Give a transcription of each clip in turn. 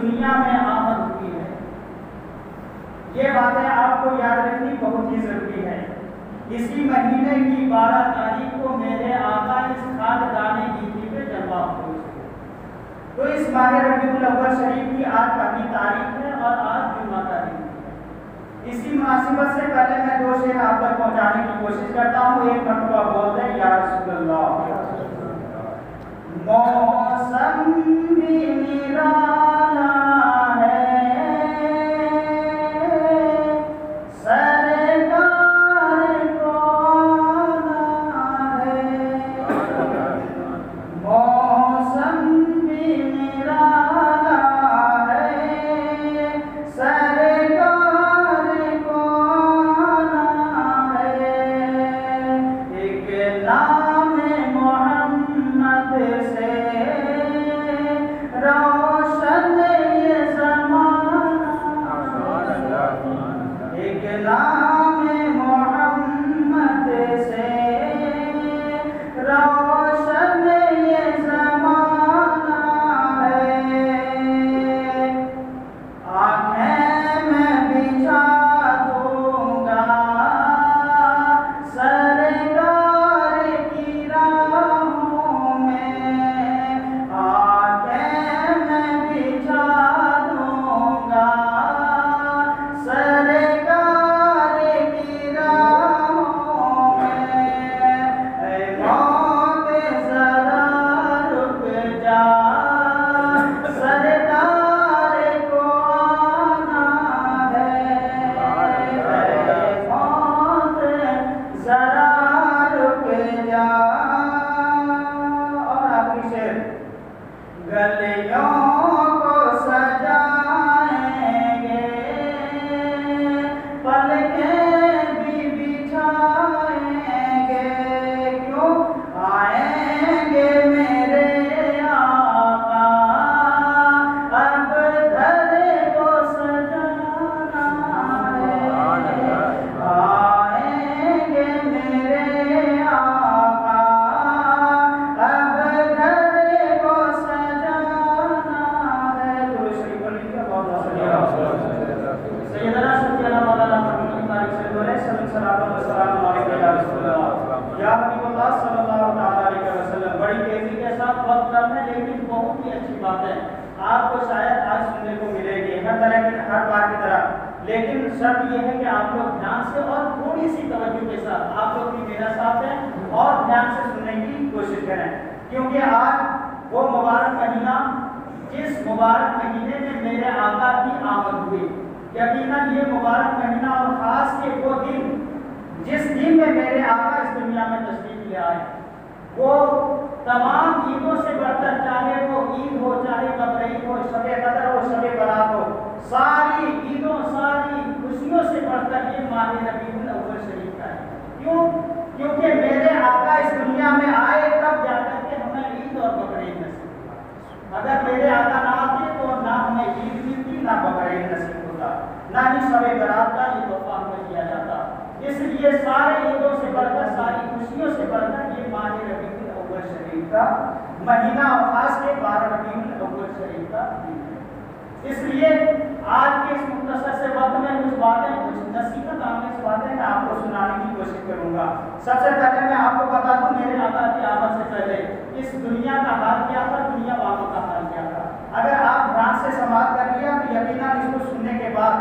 دنیا میں آمد ہوئی ہے. یہ باتیں آپ کو یاد رکھنی بہت ہی ضروری ہے. اسی مہینے کی 12 تاریخ کو میرے آقا اس خاکدان گیتی پہ جلوہ افروز ہوئے. تو اس ماہ ربیع الاول شریف کی آج پہلی تاریخ ہے اور آج جمعہ کا دن ہے. اسی مناسبت سے پہلے میں 2 شعر آپ تک پہنچانے کی کوشش کرتا ہوں. ایک مرتبہ بولتے ہیں یا رسول اللہ. موسم بھی نرالا لیکن شرط یہ ہے کہ آپ لوگ دھیان سے اور تھوڑی سی توجہ کے ساتھ آپ لوگ بھی میرا ساتھ ہیں اور دھیان سے سننے کی کوشش کریں. کیونکہ آج وہ مبارک مہینہ جس مبارک مہینے میں میرے آقا کی آمد ہوئی, یقیناً یہ مبارک مہینہ اور خاص کے وہ دن جس دن میں میرے آقا اس دنیا میں تشریف لے آئے, وہ تمام عیدوں سے بڑھ کر, چاہے وہ عید ہو, چاہے بقرعید ہو, شب قدر ہو, شب برات ہو, ساری عیدوں ساری خوشیوں سے بڑھ کر یہ ماہ ربیع الاول شریف کا ہے. کیوں؟ کیونکہ میرے آقا اس دنیا میں آئے تب جا کر کے ہمیں عید اور بقرعید نصیب ہوتا. اگر میرے آقا نہ آتے تو نہ ہمیں عید ملتی نہ بقرعید نصیب ہوتا, نہ ہی شب برات کا یہ تحفہ ہمیں دیا جاتا. اس لیے سارے عیدوں سے بڑھ کر, ساری خوشیوں سے بڑھ کر یہ ماہ ربیع الاول شریف کا مہینہ اور خاص کے 12 ربیع الاول شریف کا دن ہے. اس لیے آج کے اس مختصر سے وقت میں کچھ باتیں, کچھ نصیحت آمیز باتیں میں آپ کو سنانے کی کوشش کروں گا. سب سے پہلے میں آپ کو بتا دوں میرے آقا کی آمد سے پہلے اس دنیا کا حال کیا تھا, دنیا والوں کا حال کیا تھا. اگر آپ دھیان سے سماعت کر لیا تو یقیناً اس کو سننے کے بعد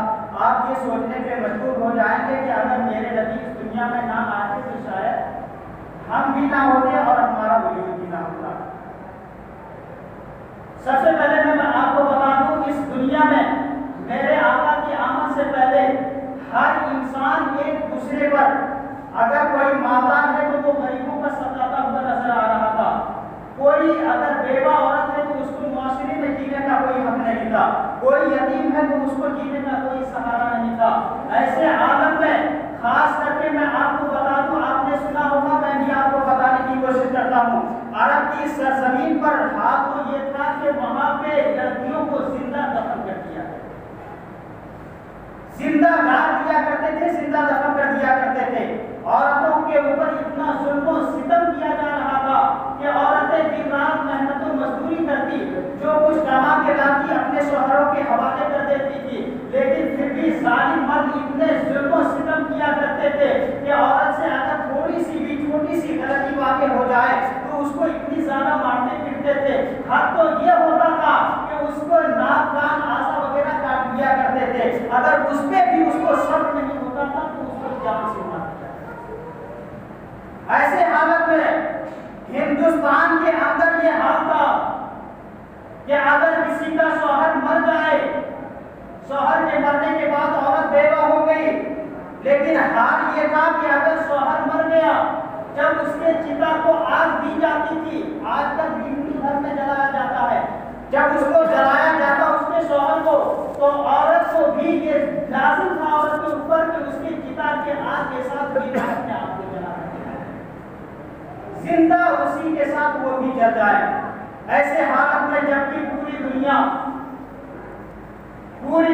آپ یہ سوچنے پہ مجبور ہو جائیں گے کہ اگر میرے نبی اس دنیا میں نہ آتے تو شاید ہم بھی نہ ہوتے اور ہمارا وجود بھی نہ ہوتا. سب سے پہلے میں آپ کو بتا دوں اس دنیا میں میرے آقا کی آمد سے پہلے ہر انسان ایک دوسرے پر, اگر کوئی مالدار ہے تو وہ غریبوں کا ستاتا ہوا نظر آ رہا تھا, کوئی اگر بیوہ عورت ہے تو اس کو معاشرے میں جینے کا کوئی حق نہیں تھا, کوئی یتیم ہے تو اس کو جینے کا کوئی سہارا نہیں تھا. ایسے عالم میں خاص کر کے میں آپ کو بتا دوں, آپ نے سنا ہوگا, میں بھی آپ کو بتانے کی کوشش کرتا ہوں, عرب کی سرزمین پر حال تو یہ تھا کہ وہاں پہ لڑکیوں کو زندہ دفن کر دیا گیا, زندہ گاڑ دیا کرتے تھے, زندہ دفن کر دیا کرتے تھے. عورتوں کے اوپر اتنا ظلم و ستم کیا جا رہا تھا کہ عورتیں دن رات محنت و مزدوری کرتی, جو کچھ کما کے لاتی اپنے شوہروں کے حد تو یہ ہوتا تھا کہ اس کو ناک کان آسا وغیرہ کاٹ لیا کرتے تھے، اگر اس پہ بھی اس کو صبر نہیں ہوتا تھا تو اس کو جان سے مار دیا۔ ایسے حالت میں ہندوستان کے اندر یہ حال تھا کہ اگر کسی کا شوہر مر جائے، شوہر کے مرنے کے بعد عورت بیوہ ہو گئی، لیکن حال یہ تھا کہ اگر شوہر مر گیا، جب اس کے چتا کو آگ دی جاتی تھی، آج تک بھی گھر میں جلایا جاتا ہے، جب اس کو جلایا جاتا اس کے شوہر کو، تو عورت کو بھی یہ لازم تھا عورت کے اوپر کہ اس کی چتا کے آگ کے ساتھ بھی اپنے آپ کو جلانا، زندہ اسی کے ساتھ وہ بھی جل جائے۔ ایسے حالت میں جبکہ پوری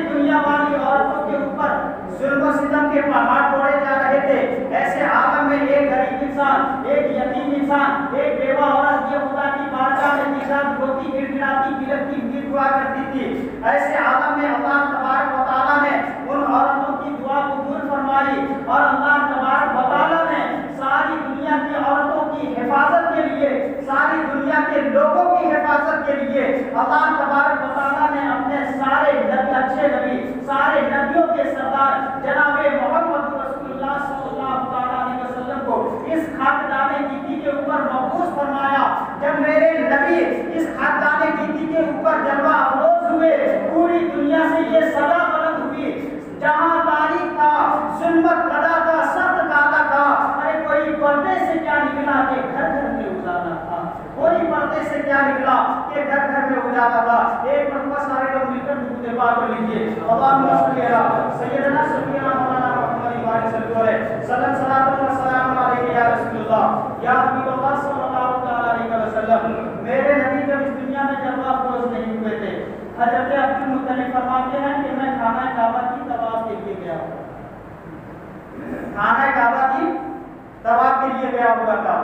دنیا والی عورتوں کے اوپر ظلم و ستم کے پہاڑ توڑے جا رہے تھے، ایسے عالم میں ایک غریب انسان، ایک یتیم انسان، ایک بیوہ عورت یہ خدا کی بارگاہ میں نشاد روتی گڑگڑاتی بلکتی ہوئی دعا کرتی تھی۔ ایسے عالم میں اللہ تبارک و تعالیٰ نے ان عورتوں کی دعا قبول فرمائی، اور اللہ تبارک و تعالیٰ نے ساری دنیا کی عورتوں کی حفاظت کے لیے، ساری دنیا کے لوگوں کی حفاظت کے لیے اللہ تبارک و تعالیٰ نے اپنے سارے اچھے نبی، سارے نبیوں کے سردار جناب محمد رسول اللہ صلی اللہ علیہ وسلم کو اس خاکدان گیتی کے اوپر مبعوث فرمایا۔ جب میرے نبی اس خاکدان گیتی کے اوپر جلوہ افروز ہوئے، پوری دنیا سے یہ صدا بلند ہوئی، جہاں تاریخ تھا، ظلمت قضا تھا، سخت کالا تھا، ارے کوئی پردے سے کیا نکلا کہ گھر گھر میں اجالا تھا، کوئی پردے سے کیا نکلا کہ گھر گھر میں اجالا تھا۔ ایک مرتبہ سارے لوگ مل کر درود پاک پڑھ لیجیے، اللہم صلی علی سیدنا سیدنا مولانا محمد وعلیہ وسلم، صلاۃ و سلام علیک یا رسول اللہ یا حبیب اللہ صلی اللہ علیہ وسلم۔ میرے نبی جب اس دنیا میں جلوہ افروز نہیں ہوئے تھے، حضرت عبد المطلب فرماتے ہیں کہ میں خانہ کعبہ کی طواف کے لیے گیا، خانہ کعبہ کی طواف کے لیے گیا ہوا تھا۔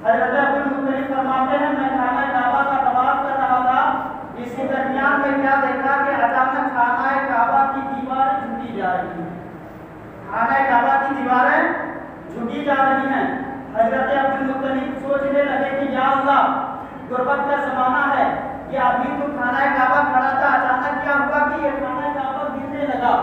حضرت عبد المطلب فرماتے ہیں میں خانہ کعبہ کا طواف کر رہا تھا، اسی درمیان میں کیا دیکھا کہ اچانک خانہ کعبہ کی دیواریں جھکی جا رہی ہیں، خانہ کعبہ کی دیواریں جھکی جا رہی ہیں۔ حضرت عبد المطلب سوچنے لگے کہ یا اللہ، غربت کا زمانہ ہے، کہ ابھی تو خانہ کعبہ کھڑا تھا، اچانک کیا ہوا کہ یہ خانہ کعبہ گرنے لگا،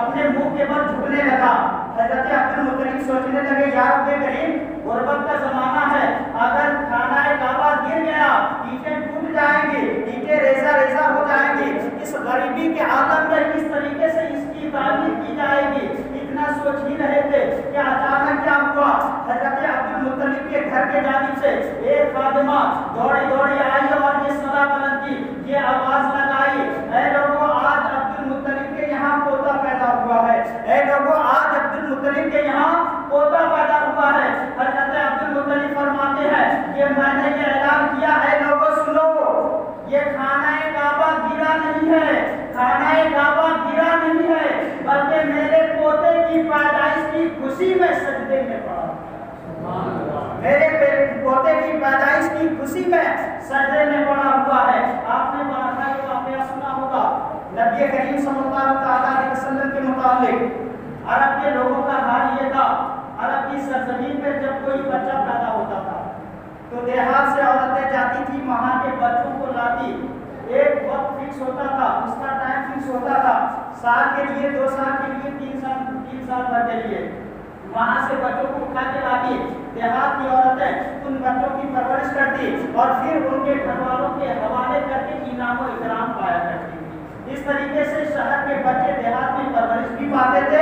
اپنے منہ کے بل جھکنے لگا۔ حضرت عبد المطلب سوچنے لگے یا رب کریم، غربت کا زمانہ ہے، اگر خانہ کعبہ گر گیا اینٹیں ٹوٹ جائیں گی، اینٹیں ریزہ ریزہ ہو جائیں گی، اس غریبی کے عالم میں کس طریقے سے اس کی تعمیر کی جائے گی، اتنا سوچ ہی رہے تھے کہ اچانک کیا ہوا، حضرت عبد المطلب کے گھر کے جانب سے ایک خادمہ دوڑی دوڑی آئی اور یہ صدا بلند کی، یہ آواز لگائی، اے لوگوں آج عبد المطلب کے یہاں پوتا پیدا ہوا ہے، اے لوگوں آج عبد المطلب کے یہاں پوتا پیدا ہوا ہے۔ حضرت عبد المطلب فرماتے ہیں کہ میں نے یہ اعلان کیا، اے لوگوں سنو، یہ خانہ کعبہ گرا نہیں ہے، خانہ کعبہ گرا نہیں ہے، بلکہ میرے پوتے کی پیدائش کی خوشی میں سجدے میں پڑا، میرے پوتے کی پیدائش کی خوشی میں سجدے میں پڑا ہوا ہے۔ آپ نے بارہا یہ واقعہ سنا ہوگا، نبی کریم صلی اللہ علیہ وسلم کے متعلق عرب کے لوگوں کا حال یہ تھا، عرب کی سرزمین میں جب کوئی بچہ پیدا ہوتا تھا تو دیہات سے عورتیں جاتی تھی، وہاں کے بچوں کو لاتی، ایک وقت فکس ہوتا تھا، اس کا ٹائم فکس ہوتا تھا، سال کے لیے، 2 سال کے لیے، 3 سال بھر کے لیے، وہاں سے بچوں کو اٹھا کے لاتی، دیہات کی عورتیں ان بچوں کی پرورش کرتی اور پھر ان کے گھر والوں کے حوالے کر کے انعام و اکرام پایا کرتی تھی۔ اس طریقے سے شہر کے بچے دیہات میں پرورش بھی پاتے تھے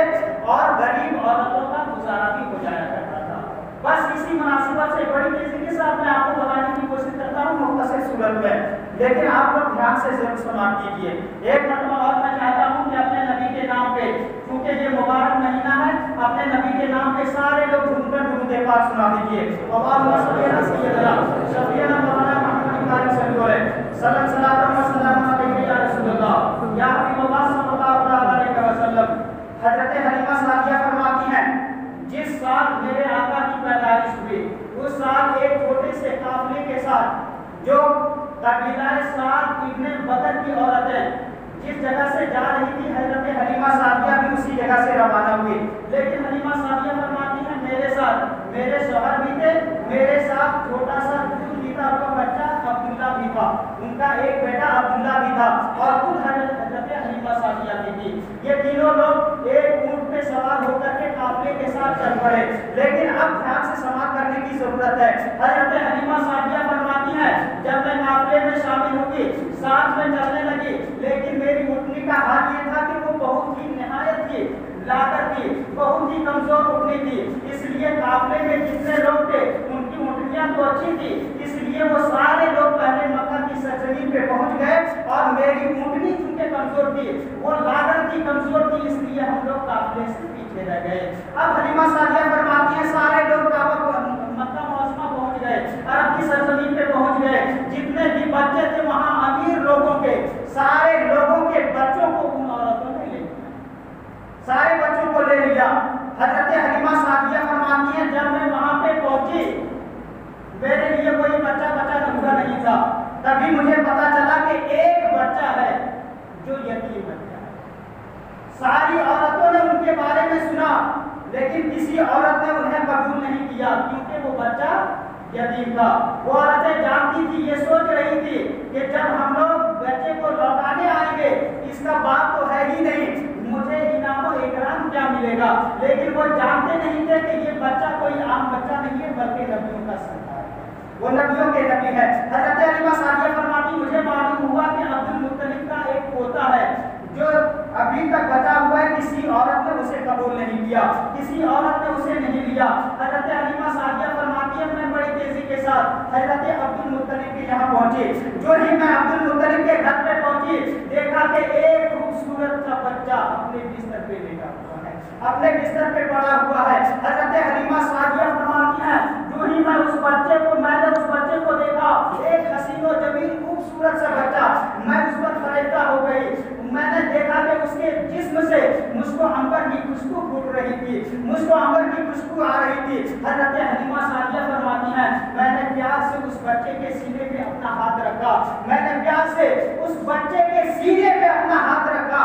اور غریب عورتوں کا گزارا بھی ہو جایا کرتا تھا۔ بس اسی مناسبت سے بڑی تیزی کے ساتھ میں آپ کو بتانے کی کوشش کرتا ہوں مختصر صورت میں، لیکن آپ لوگ دھیان سے ضرور سماعت کیجیے۔ ایک مرتبہ اور میں چاہتا ہوں کہ اپنے نبی کے نام پہ، کیونکہ یہ مبارک مہینہ ہے، اپنے نبی کے نام پہ سارے لوگ جھوم کر درود پاک سنا دیجیے۔ اللہم صلی علی سیدنا شفیعنا مولانا محمد وعلیہ وسلم، صلاۃ و سلام علیک یا رسول اللہ یا حبیب اللہ صلی اللہ علیہ وسلم۔ حضرت حلیمہ سعدیہ فرماتی ہیں جس سال میرے آقا کی پیدائش ہوئی اس سال ایک چھوٹے سے قافلے کے ساتھ جو قبیلہ سعد ابن بکر کی عورتیں جس جگہ سے جا رہی تھی، حضرت حلیمہ سعدیہ بھی اسی جگہ سے روانہ ہوئی، لیکن حلیمہ سعدیہ فرماتی ہیں میرے ساتھ میرے شوہر بھی تھے، میرے ساتھ چھوٹا سا دودھ پیتا ہوا بچہ عبداللہ بھی تھا۔ ان کا ایک بیٹا عبداللہ بھی تھا اور خود حضرت حلیمہ سعدیہ بھی تھی. یہ تینوں لوگ ایک اونٹ پہ سوار ہو کر کے قافلے کے ساتھ چل پڑے. لیکن اب دھیان سے سماعت کرنے کی ضرورت ہے. حضرت حلیمہ سعدیہ فرماتی ہیں جب میں قافلے میں شامل ہوئی ساتھ میں چلنے لگی، لیکن میری اٹھنی کا حال یہ تھا کہ وہ بہت ہی نہایت کی لاغر تھی، بہت ہی کمزور اٹھنی تھی. اس لیے قافلے میں جتنے لوگ تھے ان کی اٹھنیاں تو اچھی تھی، اس لیے وہ سارے لوگ پہلے مکہ کی سرزمین پہ پہنچ گئے اور میری اٹھنی چونکہ کمزور تھی، وہ لاغر تھی، کمزور تھی، اس لیے ہم لوگ قافلے سے پیچھے رہ گئے. اب حلیمہ سعدیہ فرماتی ہیں سارے لوگ مکہ معظمہ پہنچ گئے، عرب کی سرزمین پہ پہنچ گئے. جتنے بھی بچے تھے وہاں امیر لوگوں کے سارے لوگوں کے بچوں کو ان عورتوں نے لے لیا، سارے بچوں کو لے لیا. حضرت حلیمہ سعدیہ فرماتی ہیں جب میں وہاں پہ پہنچی میرے لیے کوئی بچہ نمودہ نہیں تھا. تبھی مجھے پتا چلا کہ ایک بچہ ہے جو یتیم بچہ ہے. ساری عورتوں نے ان کے بارے میں سنا لیکن کسی عورت نے انہیں قبول نہیں کیا کیونکہ وہ بچہ یتیم تھا. وہ عورتیں جانتی تھی، یہ سوچ رہی تھی کہ جب ہم لوگ بچے کو لوٹانے آئیں گے اس کا باپ تو ہے ہی نہیں، مجھے انعام و اکرام کیا ملے گا. لیکن وہ جانتے نہیں تھے کہ یہ بچہ کوئی عام بچہ نہیں ہے بلکہ نبیوں کا سردار ہے، وہ نبیوں کے نبی ہے. حضرت حلیمہ سعدیہ فرماتی مجھے معلوم ہوا کہ عبد المطلب کا ایک پوتا ہے جو ابھی تک بچا ہوا ہے، کسی عورت نے اسے قبول نہیں کیا، کسی عورت نے اسے نہیں لیا. حضرت حلیمہ سعدیہ فرماتی ہے میں بڑی تیزی کے ساتھ حضرت عبد المطلب کے یہاں پہنچی. جو ہی میں عبد المطلب کے گھر پہ پہنچی دیکھا کہ ایک خوبصورت سا بچہ اپنے بستر پہ لیٹا ہوا ہے، اپنے بستر پہ پڑا ہوا ہے. حضرت حلیمہ سعدیہ فرماتی ہیں جو ہی میں نے اس بچے کو دیکھا، ایک حسین و جمیل خوبصورت سا بچہ، میں اس پر فریفتہ ہو گئی. میں نے دیکھا کہ اس کے جسم سے مجھ کو عنبر کی خوشبو پھوٹ رہی تھی، مجھ کو عنبر کی خوشبو آ رہی تھی. حضرت حلیمہ سعدیہ فرماتی ہیں میں نے پیار سے اس بچے کے سینے پہ اپنا ہاتھ رکھا، میں نے پیار سے اس بچے کے سینے پہ اپنا ہاتھ رکھا.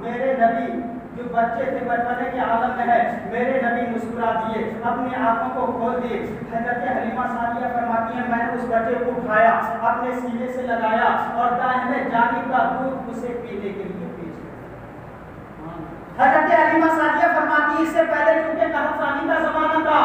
میرے نبی جو بچے تھے بچپنے کے عالم میں ہے، میرے نبی مسکرا دیے، اپنی آنکھوں کو کھول دیے. حضرت حلیمہ سعدیہ فرماتی ہیں میں نے اس بچے کو اٹھایا، اپنے سینے سے لگایا اور داہنے جانب کا دودھ اسے پینے کے لیے پیش کیا. حضرت حلیمہ سعدیہ فرماتی ہیں اس سے پہلے چونکہ قحط کا زمانہ تھا،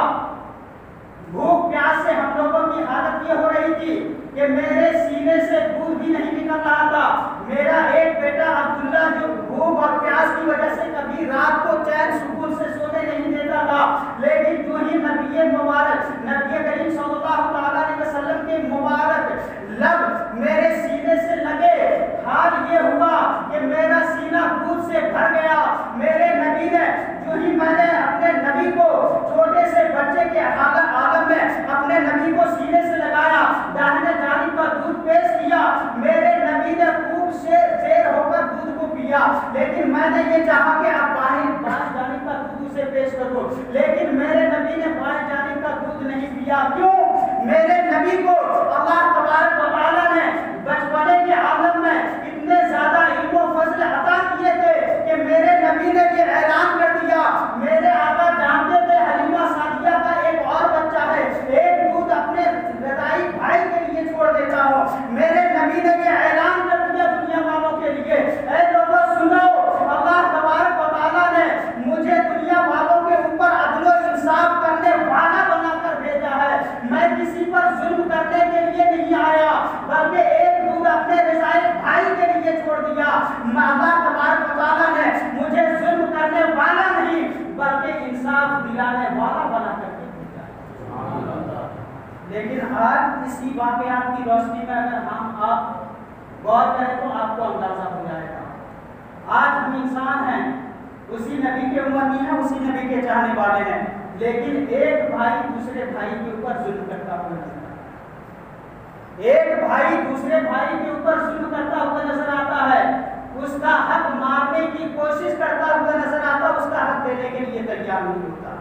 بھوک پیاس سے ہم لوگوں کی حالت یہ ہو رہی تھی کہ میرے سینے سے دودھ بھی نہیں نکل رہا تھا. میرا ایک بیٹا عبداللہ جو بھوک اور پیاس کی وجہ سے کبھی رات کو چین سکون سے سونے نہیں دیتا تھا، لیکن جو ہی نبی مبارک نبی کریم صلی اللہ تعالیٰ علیہ وسلم کے مبارک لب میرے سینے سے لگے، حال یہ ہوا کہ میرا سینہ دودھ سے بھر گیا. میرے نبی نے جو ہی میں نے اپنے نبی کو چھوٹے سے بچے کے عالم میں اپنے نبی کو سینے سے لگایا، داہنے جانب کا دودھ پیش کیا. میرے نبی نے خوب زیر ہو کر دودھ کو پیا، لیکن میں نے یہ چاہا کہ آپ بائیں جانب کا دودھ اسے پیش کرو، لیکن میرے نبی نے بائیں جانب کا دودھ نہیں پیا. کیوں؟ میرے نبی کو اللہ تبارک و تعالیٰ نے بچپنے کے عالم میں اتنے زیادہ علم و فضل عطا کیے تھے کہ میرے نبی نے یہ اعلان کر دیا. میرے آقا جانتے تھے حلیمہ سعدیہ کا ایک اور بچہ ہے، ایک دودھ اپنے رضائی بھائی کے لیے چھوڑ دیتا ہوں. میرے نبی نے یہ اعلان کر دیا دنیا والوں کے لیے، اے لوگوں سنو، اللہ تبارک و تعالیٰ نے مجھے دنیا والوں کے اوپر عدل و انصاف کرنے والا بنا کر بھیجا ہے. میں کسی پر ظلم کرنے کے لیے نہیں آیا بلکہ ایک دودھ اپنے رضائی بھائی کے لیے چھوڑ دیا. اللہ تبارک و تعالیٰ نے مجھے ظلم کرنے والا نہیں بلکہ انصاف دلانے والا بنا کر کے بھیجا. لیکن آج اسی واقعات کی روشنی میں اگر ہم آپ غور کریں تو آپ کو اندازہ ہو جائے گا. آج ہم انسان ہیں، اسی نبی کے امتی ہیں، اسی نبی کے چاہنے والے ہیں، لیکن ایک بھائی دوسرے بھائی کے اوپر ظلم کرتا ہوا نظر آتا ہے. ایک بھائی دوسرے بھائی کے اوپر ظلم کرتا ہوا نظر آتا ہے، اس کا حق مارنے کی کوشش کرتا ہوا نظر آتا، اس کا حق دینے کے لیے تیار نہیں ہوتا.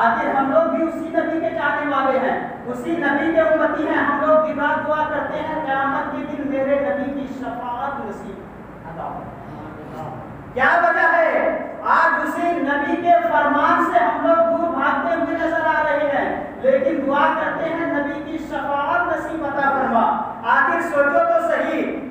آخر ہم لوگ بھی اسی نبی کے چاہنے والے ہیں، اسی نبی کے امتی ہیں. ہم لوگ کی بات دعا کرتے ہیں قیامت کے دن میرے نبی کی شفاعت نصیب عطا ہو. کیا وجہ ہے؟ آج اسی نبی کے فرمان سے ہم لوگ دور بھاگتے ہوئے نظر آ رہے ہیں، لیکن دعا کرتے ہیں نبی کی شفاعت نصیب عطا فرما. آخر سوچو تو صحیح،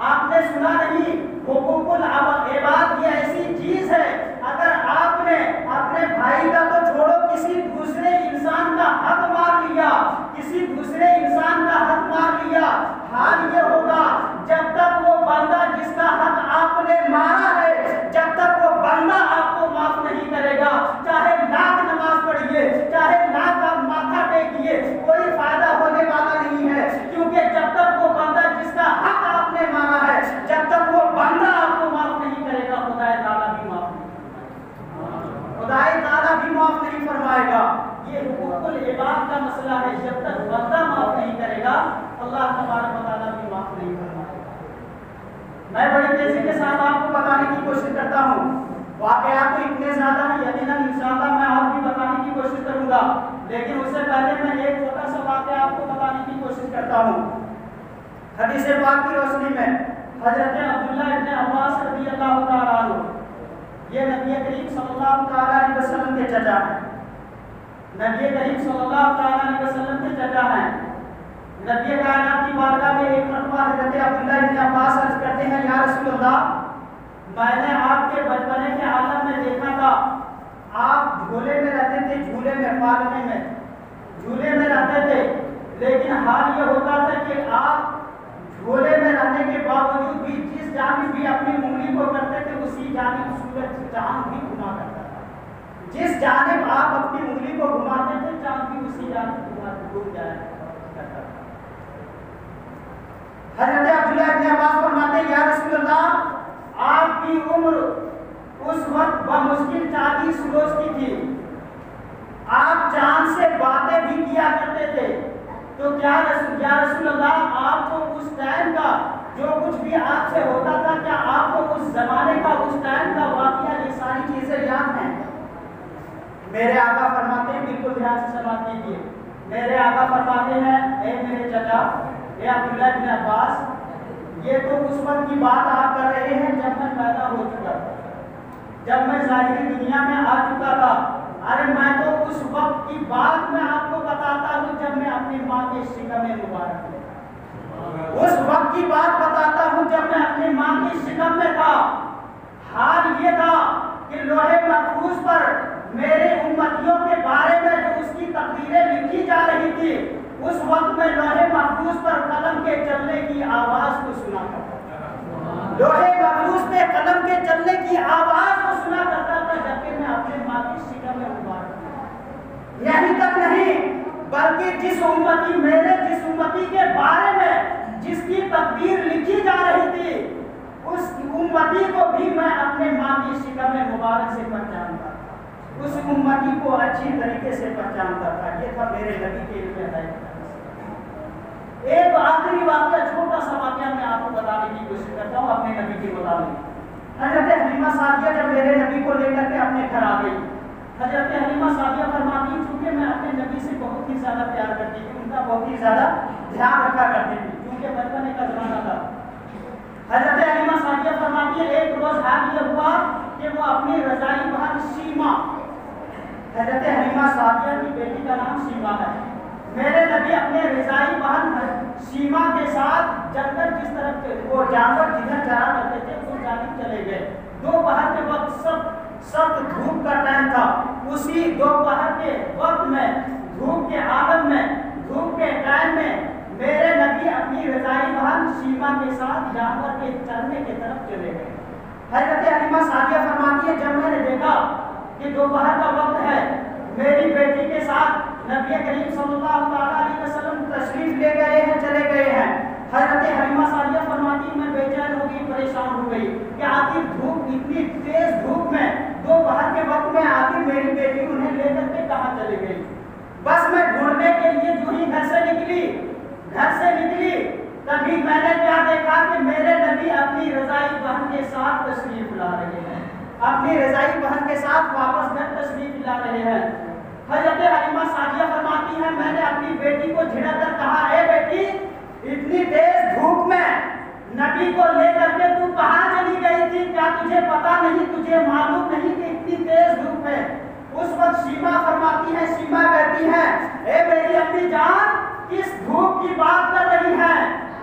آپ نے سنا نہیں حقوق العباد یہ ایسی چیز ہے، اگر آپ نے اپنے بھائی کا تو چھوڑو کسی دوسرے انسان کا حق مار لیا، کسی دوسرے انسان کا حق مار لیا، حال یہ ہوگا جب تک وہ بندہ جس کا حق آپ نے مارا ہے، جب تک وہ بندہ آپ کو معاف نہیں کرے گا، چاہے لاکھ نماز پڑھیے، چاہے لاکھ آپ ماتھا ٹیکیے، کوئی فائدہ ہونے والا نہیں ہے، کیونکہ جب تک وہ بندہ جس کا حق آپ نے مارا ہے، جب تک وہ بندہ آپ کو معاف نہیں کرے گا، خدا تعالیٰ بھی معاف نہیں خدا تعالیٰ بھی معاف نہیں فرمائے گا۔ یہ حقوق العباد کا مسئلہ ہے، جب تک بندہ معاف نہیں کرے گا اللہ تبارک و تعالیٰ بھی معاف نہیں فرمائے گا۔ میں بڑی تیزی کے ساتھ آپ کو بتانے کی کوشش کرتا ہوں، واقعات تو اتنے زیادہ ہیں، یقیناً انشاءاللہ میں اور بھی بتانے کی کوشش کروں گا، لیکن اس سے پہلے میں ایک چھوٹا سا واقعہ آپ کو بتانے کی کوشش کرتا ہوں۔ حدیث پاک کی روشنی میں حضرت عبداللہ ابن عباس رضی اللہ تعالیٰ عنہ، یہ نبی کریم صلی اللہ تعالیٰ علیہ وسلم کے چچا ہیں، نبی کریم صلی اللہ تعالیٰ علیہ وسلم کے چچا ہیں۔ نبی کائنات کی بارگاہ میں ایک مرتبہ حضرت عبداللہ ابن عباس عرض کرتے ہیں، یا رسول اللہ، میں نے آپ کے بچپنے کے عالم میں دیکھا تھا، آپ جھولے میں رہتے تھے، جھولے میں پالنے میں جھولے میں رہتے تھے، لیکن حال یہ ہوتا تھا کہ آپ جھولے میں رہنے کے باوجود بھی جس جانب بھی اپنی انگلی کو کرتے تھے اسی جانب سورج چاند بھی گھما کرتا تھا، جس جانب آپ اپنی انگلی کو گھماتے تھے چاند بھی اسی جانب گھوم جایا کرتا تھا۔ حضرت عبداللہ ابن عباس فرماتے ہیں، یا رسول اللہ، آپ کی عمر اس وقت بمشکل 40 روز کی تھی، آپ چاند سے باتیں بھی کیا کرتے تھے، تو کیا یا رسول اللہ، آپ کو اس ٹائم کا جو کچھ بھی آپ سے ہوتا تھا، کیا آپ کو اس زمانے کا اس ٹائم کا واقعہ یہ ساری چیزیں یاد ہیں؟ میرے آقا فرماتے ہیں، بالکل دھیان سے سماعت کیجیے، میرے آقا فرماتے ہیں، اے میرے چچا، اے عبداللہ ابن عباس، یہ تو اس وقت کی بات آپ کر رہے ہیں جب میں پیدا ہو چکا تھا، جب میں ظاہری دنیا میں آ چکا تھا، ارے میں تو اس وقت کی بات میں آپ کو بتاتا ہوں جب میں اپنی ماں کے شکم مبارک میں تھا، اس وقت کی بات بتاتا ہوں جب میں اپنی ماں کی شکم میں تھا۔ حال یہ تھا کہ لوہے محفوظ پر میرے امتیوں کے بارے میں جو اس کی تقریریں لکھی جا رہی تھی، اس وقت میں لوہے محفوظ پر قلم کے چلنے کی آواز کو سنا کرتا تھا، لوہے محفوظ پہ قلم کے چلنے کی آواز کو سنا کرتا تھا جبکہ میں اپنے ماں کی شکم میں مبارک تھا۔ یہی تک نہیں بلکہ جس امتی کے بارے میں جس کی تقدیر لکھی جا رہی تھی، اس امتی کو بھی میں اپنے ماں کی شکم میں مبارک سے پہچانتا تھا، اس امتی کو اچھی طریقے سے پہچانتا تھا۔ یہ تھا میرے نبی کے علم ہدایت۔ ایک آخری واقعہ، چھوٹا سا واقعہ میں آپ کو بتانے کی کوشش کرتا ہوں اپنے نبی کے مطابق۔ حضرت حلیمہ سعدیہ جب میرے نبی کو لے کر کے اپنے گھر آ گئی، حضرت حلیمہ سعدیہ فرماتی ہیں، چونکہ میں اپنے نبی سے بہت ہی زیادہ پیار کرتی تھی، ان کا بہت ہی زیادہ دھیان رکھا کرتی تھی، کیونکہ بچپنے کا زمانہ تھا۔ حضرت حلیمہ سعدیہ فرماتی ہیں، ایک روز حال یہ ہوا کہ وہ اپنی رضائی بہن شیما، حضرت حلیمہ سعدیہ کی بیٹی کا نام شیما ہے، میرے نبی اپنے رضائی بہن شیما کے ساتھ جنگل جس طرف وہ جانور جدھر چرا کرتے تھے اس جانب چلے گئے۔ دوپہر کے وقت سخت دھوپ کا ٹائم تھا، اسی دوپہر کے وقت میں دھوپ کے عالم میں دھوپ کے ٹائم میں میرے نبی اپنی رضائی بہن شیما کے ساتھ جانور کے چرنے کی طرف چلے گئے۔ حضرت حلیمہ سعدیہ فرماتی ہے، جب میں نے دیکھا کہ دوپہر کا وقت ہے، میری بیٹی کے ساتھ نبی کریم صلی اللہ تعالیٰ علیہ وسلم تشریف لے گئے ہیں، چلے گئے ہیں، حضرت حلیمہ سعدیہ فرماتی ہے، میں بے چین ہو گئی، پریشان ہو گئی کہ آخر دھوپ، اتنی تیز دھوپ میں دوپہر کے وقت میں آخر میری بیٹی انہیں لے کر کے کہاں چلی گئی۔ بس میں ڈھونڈنے کے لیے جو ہی گھر سے نکلی تبھی میں نے کیا دیکھا کہ میرے نبی اپنی رضائی بہن کے ساتھ تشریف لا رہے ہیں، اپنی رضائی بہن کے ساتھ واپس گھر تشریف لا رہے ہیں۔ حضرت حلیمہ سعدیہ فرماتی ہیں، میں نے اپنی بیٹی کو جھڑک کر کہا، اے بیٹی، اتنی تیز دھوپ میں نبی کو لے کر کے تو کہاں چلی گئی تھی؟ کیا تجھے پتا نہیں، تجھے معلوم نہیں کہ اتنی تیز دھوپ ہے؟ اس وقت شیما فرماتی ہے، شیما کہتی ہے، اے میری اپنی جان، کس دھوپ کی بات کر رہی ہیں؟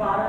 12